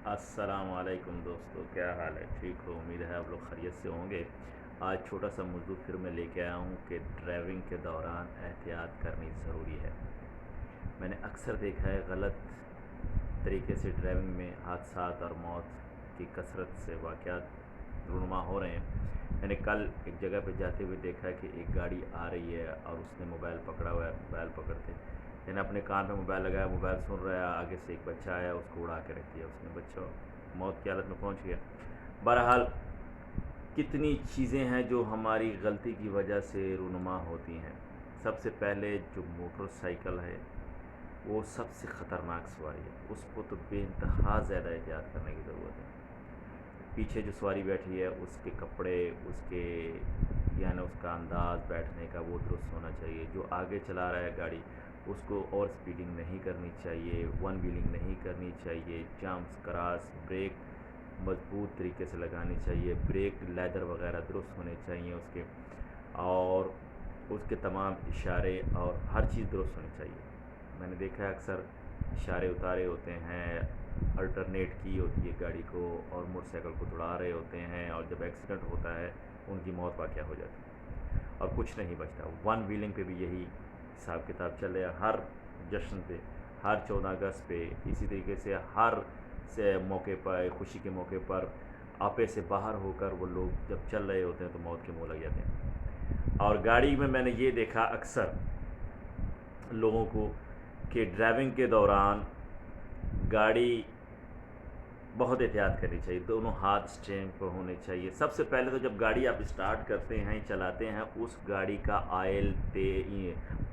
अस्सलाम वालेकुम दोस्तों, क्या हाल है? ठीक हो? उम्मीद है आप लोग खैरियत से होंगे। आज छोटा सा मौजू फिर मैं लेके आया हूँ कि ड्राइविंग के दौरान एहतियात करनी ज़रूरी है। मैंने अक्सर देखा है गलत तरीके से ड्राइविंग में हादसात और मौत की कसरत से वाक़यात रूनुमा हो रहे हैं। मैंने कल एक जगह पे जाते हुए देखा कि एक गाड़ी आ रही है और उसने मोबाइल पकड़ा हुआ है। मोबाइल पकड़ते मैंने अपने कान पे मोबाइल लगाया, मोबाइल सुन रहा है, आगे से एक बच्चा आया, उसको उड़ा के रख दिया उसने। बच्चा मौत की हालत में पहुंच गया। बहरहाल कितनी चीज़ें हैं जो हमारी गलती की वजह से रूनुमा होती हैं। सबसे पहले जो मोटरसाइकिल है वो सबसे ख़तरनाक सवारी है, उसको तो बेइंतहा ज़्यादा एहतियात करने की ज़रूरत है। पीछे जो सवारी बैठी है उसके कपड़े, उसके यानी उसका अंदाज़ बैठने का वो दुरुस्त होना चाहिए। जो आगे चला रहा है गाड़ी उसको और स्पीडिंग नहीं करनी चाहिए, वन व्हीलिंग नहीं करनी चाहिए, जंप्स, क्रॉस, ब्रेक मज़बूत तरीके से लगानी चाहिए, ब्रेक लेदर वगैरह दुरुस्त होने चाहिए उसके, और उसके तमाम इशारे और हर चीज़ दुरुस्त होनी चाहिए। मैंने देखा है अक्सर इशारे उतारे होते हैं, अल्टरनेट की होती है गाड़ी को और मोटरसाइकिल को दौड़ा रहे होते हैं, और जब एक्सीडेंट होता है उनकी मौत वाक़या हो जाती है और कुछ नहीं बचता। वन व्हीलिंग पे भी यही हिसाब किताब चल रहा है। हर जश्न पे, हर 14 अगस्त पे, इसी तरीके से हर से मौके पर, खुशी के मौके पर आपे से बाहर होकर वो लोग जब चल रहे होते हैं तो मौत के मुँह लग जाते हैं। और गाड़ी में मैंने ये देखा अक्सर लोगों को कि ड्राइविंग के दौरान गाड़ी बहुत एहतियात करनी चाहिए, दोनों हाथ स्टीयरिंग पर होने चाहिए। सबसे पहले तो जब गाड़ी आप स्टार्ट करते हैं, चलाते हैं, उस गाड़ी का ऑयल,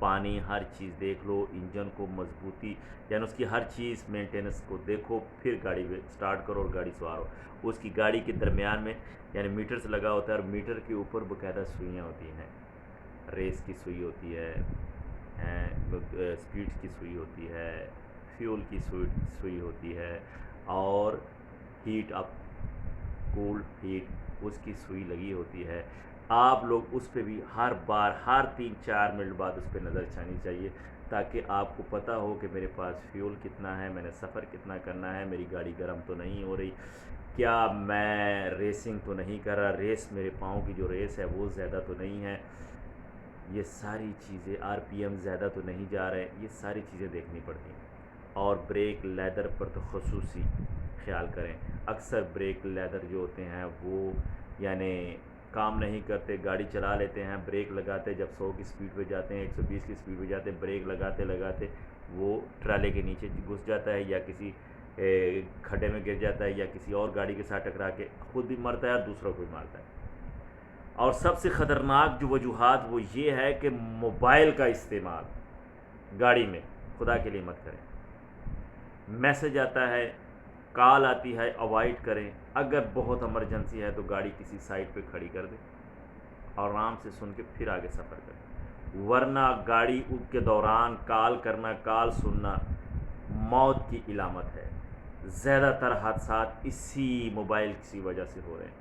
पानी, हर चीज़ देख लो, इंजन को मजबूती यानी उसकी हर चीज़ मेंटेनेंस को देखो, फिर गाड़ी स्टार्ट करो और गाड़ी सवारो। उसकी गाड़ी के दरमियान में यानी मीटर से लगा होता है, और मीटर के ऊपर बाकायदा सुइयाँ होती हैं। रेस की सुई होती है, स्पीड की सुई होती है, फ्यूल की सुई होती है, और हीट अप, कूल हीट, उसकी सुई लगी होती है। आप लोग उस पे भी हर बार, हर 3-4 मिनट बाद उस पर नज़र छानी चाहिए, ताकि आपको पता हो कि मेरे पास फ्यूल कितना है, मैंने सफ़र कितना करना है, मेरी गाड़ी गर्म तो नहीं हो रही, क्या मैं रेसिंग तो नहीं कर रहा, रेस मेरे पाँव की जो रेस है वो ज़्यादा तो नहीं है, ये सारी चीज़ें आरपीएम ज़्यादा तो नहीं जा रहे, ये सारी चीज़ें देखनी पड़ती हैं। और ब्रेक लेदर पर तो ख़ुसूसी ख्याल करें। अक्सर ब्रेक लेदर जो होते हैं वो यानी काम नहीं करते, गाड़ी चला लेते हैं, ब्रेक लगाते, जब 100 की स्पीड पे जाते हैं, 120 की स्पीड पे जाते हैं, ब्रेक लगाते लगाते वो ट्राले के नीचे घुस जाता है, या किसी खड्डे में गिर जाता है, या किसी और गाड़ी के साथ टकरा के खुद भी मरता है और दूसरों को भी मारता है। और सबसे ख़तरनाक जो वजूहात वो ये है कि मोबाइल का इस्तेमाल गाड़ी में खुदा के लिए मत करें। मैसेज आता है, कॉल आती है, अवॉइड करें। अगर बहुत इमरजेंसी है तो गाड़ी किसी साइड पे खड़ी कर दें और आराम से सुन के फिर आगे सफ़र करें, वरना गाड़ी के दौरान कॉल करना, कॉल सुनना मौत की इलामत है। ज़्यादातर हादसात इसी मोबाइल की वजह से हो रहे हैं,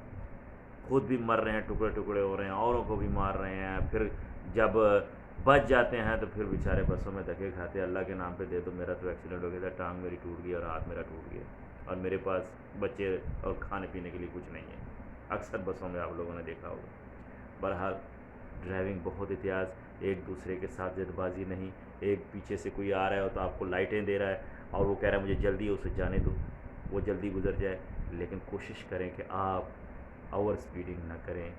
खुद भी मर रहे हैं, टुकड़े टुकड़े हो रहे हैं, औरों को भी मार रहे हैं। फिर जब बच जाते हैं तो फिर बेचारे बसों में धक्के खाते हैं, अल्लाह के नाम पे दे दो, मेरा तो एक्सीडेंट हो गया था, टांग मेरी टूट गई और हाथ मेरा टूट गया, और मेरे पास बच्चे और खाने पीने के लिए कुछ नहीं है। अक्सर बसों में आप लोगों ने देखा होगा। बहरहाल ड्राइविंग बहुत एहतियात, एक दूसरे के साथ जल्दबाजी नहीं। एक पीछे से कोई आ रहा है तो आपको लाइटें दे रहा है और वो कह रहा है मुझे जल्दी है, उसे जाने दो, वो जल्दी गुजर जाए, लेकिन कोशिश करें कि आप ओवर स्पीडिंग ना करें।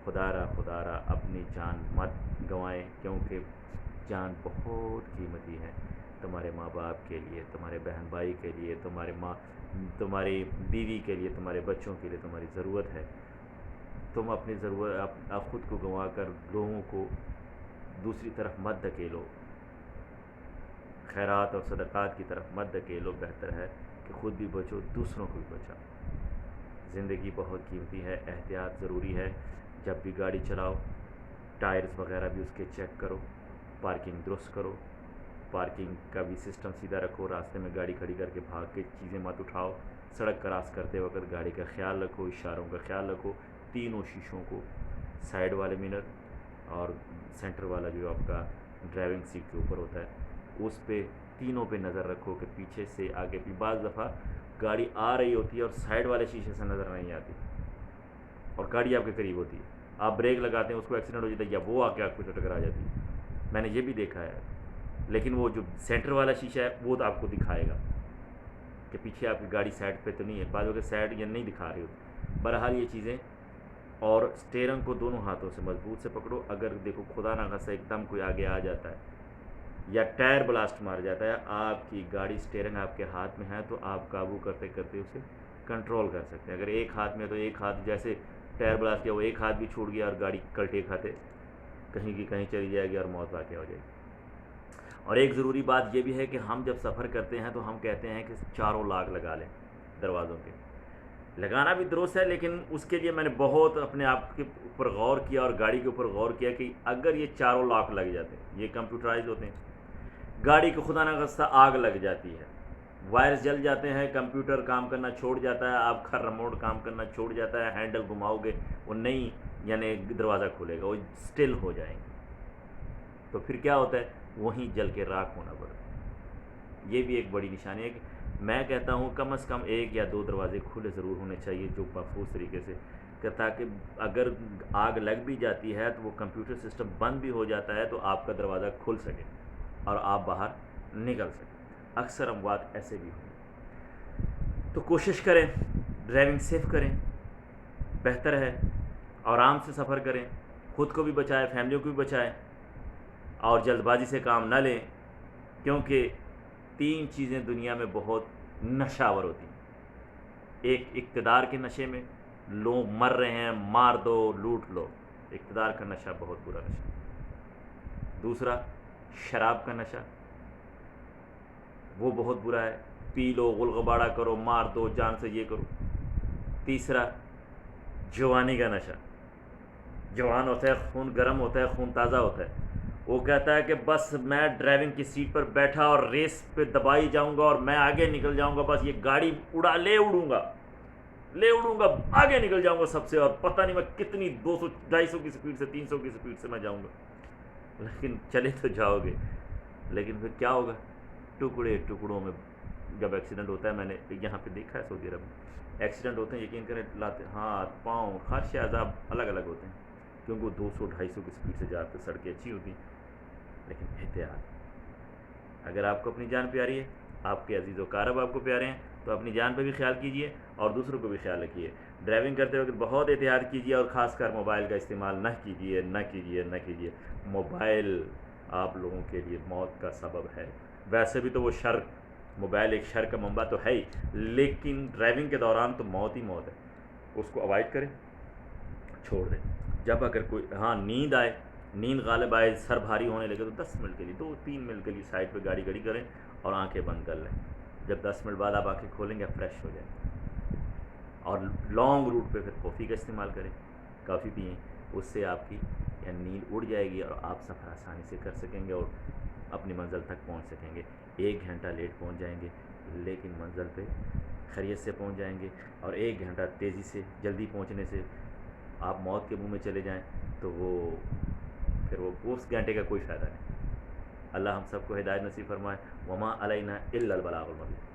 खुदारा अपनी जान मत गंवाएं, क्योंकि जान बहुत कीमती है। तुम्हारे माँ बाप के लिए, तुम्हारे बहन भाई के लिए, तुम्हारी बीवी के लिए, तुम्हारे बच्चों के लिए तुम्हारी ज़रूरत है। तुम अपनी ज़रूरत आप ख़ुद को गंवा कर लोगों को दूसरी तरफ मत धकेलो, खैरात और सदक़ात की तरफ मत धकेलो। बेहतर है कि ख़ुद भी बचो, दूसरों को भी बचाओ। ज़िंदगी बहुत कीमती है, एहतियात ज़रूरी है। जब भी गाड़ी चलाओ टायर्स वगैरह भी उसके चेक करो, पार्किंग दुरुस्त करो, पार्किंग का भी सिस्टम सीधा रखो, रास्ते में गाड़ी खड़ी करके भाग के चीज़ें मत उठाओ, सड़क क्रॉस करते वक्त गाड़ी का ख्याल रखो, इशारों का ख्याल रखो, तीनों शीशों को, साइड वाले मिरर और सेंटर वाला जो आपका ड्राइविंग सीट के ऊपर होता है, उस पे तीनों पे नज़र रखो कि पीछे से आगे भी। बाज़ दफ़ा گاڑی آ رہی ہوتی ہے اور سائڈ والے شیشے سے نظر نہیں آتی اور گاڑی آپ کے قریب ہوتی ہے، آپ بریک لگاتے ہیں اس کو ایکسیڈنٹ ہو جاتا ہے یا وہ آ کے آپ کو ٹکرا جاتی ہے. میں نے یہ بھی دیکھا ہے. لیکن وہ جو سینٹر والا شیشہ ہے وہ تو آپ کو دکھائے گا کہ پیچھے آپ کی گاڑی سائڈ پہ تو نہیں ہے، بعض وقت سائڈ یا نہیں دکھا رہی ہوتی. بہرحال یہ چیزیں. اور اسٹیئرنگ کو دونوں ہاتھوں سے مضبوط سے پکڑو. اگر دیکھو خدا نہ خواستہ ایک دم کوئی آگے آ جاتا ہے یا ٹائر بلاسٹ مار جاتا ہے، آپ کی گاڑی اسٹیئرنگ آپ کے ہاتھ میں ہے تو آپ قابو کرتے کرتے اسے کنٹرول کر سکتے ہیں. اگر ایک ہاتھ میں تو ایک ہاتھ جیسے ٹائر بلاسٹ کیا وہ ایک ہاتھ بھی چھوٹ گیا اور گاڑی کلٹے کھاتے کہیں کی کہیں چلی جائے گی اور موت واقع ہو جائے گی. اور ایک ضروری بات یہ بھی ہے کہ ہم جب سفر کرتے ہیں تو ہم کہتے ہیں کہ چاروں لاک لگا لیں دروازوں کے. لگانا بھی درست ہے لیکن اس کے لیے میں نے بہت اپنے آپ کے اوپر غور کیا اور گاڑی کے اوپر غور کیا کہ اگر یہ چاروں لاک لگ جاتے ہیں، یہ کمپیوٹرائز ہوتے ہیں، گاڑی کو خدا نخواستہ آگ لگ جاتی ہے، وائرس جل جاتے ہیں، کمپیوٹر کام کرنا چھوڑ جاتا ہے، آپ کا ریموٹ کام کرنا چھوڑ جاتا ہے، ہینڈل گھماؤ گے وہ نہیں یعنی دروازہ کھلے گا، وہ سٹل ہو جائیں گے. تو پھر کیا ہوتا ہے؟ وہیں جل کے راکھ ہونا پڑتا ہے. یہ بھی ایک بڑی نشانی ہے کہ میں کہتا ہوں کم از کم ایک یا دو دروازے کھلے ضرور ہونے چاہیے جو محفوظ طریقے سے کہ تاکہ اگر آگ لگ بھی جاتی ہے تو وہ کمپیوٹر سسٹم بند بھی ہو جاتا ہے تو آپ کا دروازہ کھل سکے اور آپ باہر نکل سکیں. اکثر اموات ایسے بھی ہوئی. تو کوشش کریں ڈرائیونگ سیف کریں، بہتر ہے. آرام سے سفر کریں، خود کو بھی بچائیں، فیملیوں کو بھی بچائیں اور جلد بازی سے کام نہ لیں کیونکہ 3 چیزیں دنیا میں بہت نشہ آور ہوتی ہیں. ایک اقتدار کے نشے میں، لوگ مر رہے ہیں، مار دو لوٹ لو، اقتدار کا نشہ بہت برا نشہ. دوسرا شراب کا نشہ، وہ بہت برا ہے، پی لو، غلغباڑہ کرو، مار دو، جان سے یہ کرو. تیسرا جوانی کا نشہ، جوان ہوتا ہے، خون گرم ہوتا ہے، خون تازہ ہوتا ہے، وہ کہتا ہے کہ بس میں ڈرائیونگ کی سیٹ پر بیٹھا اور ریس پہ دبائی جاؤں گا اور میں آگے نکل جاؤں گا، بس یہ گاڑی اڑوں گا آگے نکل جاؤں گا سب سے، اور پتہ نہیں میں کتنی 200 250 کی سپیڈ سے 300 کی سپیڈ سے میں جاؤں گا. لیکن چلے تو جاؤ گے لیکن پھر کیا ہوگا؟ ٹکڑوں میں. جب ایکسیڈنٹ ہوتا ہے، میں نے یہاں پہ دیکھا ہے سعودی عرب میں ایکسیڈنٹ ہوتے ہیں، یقین کریں لاتے ہاتھ پاؤں خرش عذاب الگ الگ ہوتے ہیں کیونکہ وہ 200 250 کی سپیڈ سے جاتے. سڑکیں اچھی ہوتی ہیں لیکن احتیاط. اگر آپ کو اپنی جان پیاری ہے، آپ کے عزیز و اقارب آپ کو پیارے ہیں تو اپنی جان پہ بھی خیال کیجئے اور دوسروں کو بھی خیال رکھیے. ڈرائیونگ کرتے وقت بہت احتیاط کیجئے اور خاص کر موبائل کا استعمال نہ کیجئے. موبائل آپ لوگوں کے لیے موت کا سبب ہے. ویسے بھی تو وہ شر، موبائل ایک شر کا منبع تو ہے ہی، لیکن ڈرائیونگ کے دوران تو موت ہی موت ہے. اس کو اوائڈ کریں، چھوڑ دیں. جب اگر کوئی نیند غالب آئے، سر بھاری ہونے لگے تو 10 منٹ کے لیے 2-3 منٹ کے لیے سائڈ پہ گاڑی کھڑی کریں اور آنکھیں بند کر لیں. جب 10 منٹ بعد آپ آنکھیں کھولیں گے فریش ہو جائیں. اور لانگ روٹ پہ پھر کافی کا استعمال کریں، کافی پئیں، اس سے آپ کی نیند اڑ جائے گی اور آپ سفر آسانی سے کر سکیں گے اور اپنی منزل تک پہنچ سکیں گے. 1 گھنٹہ لیٹ پہنچ جائیں گے لیکن منزل پہ خیریت سے پہنچ جائیں گے. اور 1 گھنٹہ تیزی سے جلدی پہنچنے سے آپ موت کے منہ میں چلے جائیں تو پھر اس گھنٹے کا کوئی فائدہ نہیں. اللہ ہم سب کو ہدایت نصیب فرمائے. وما علینا الا البلاغ المبین.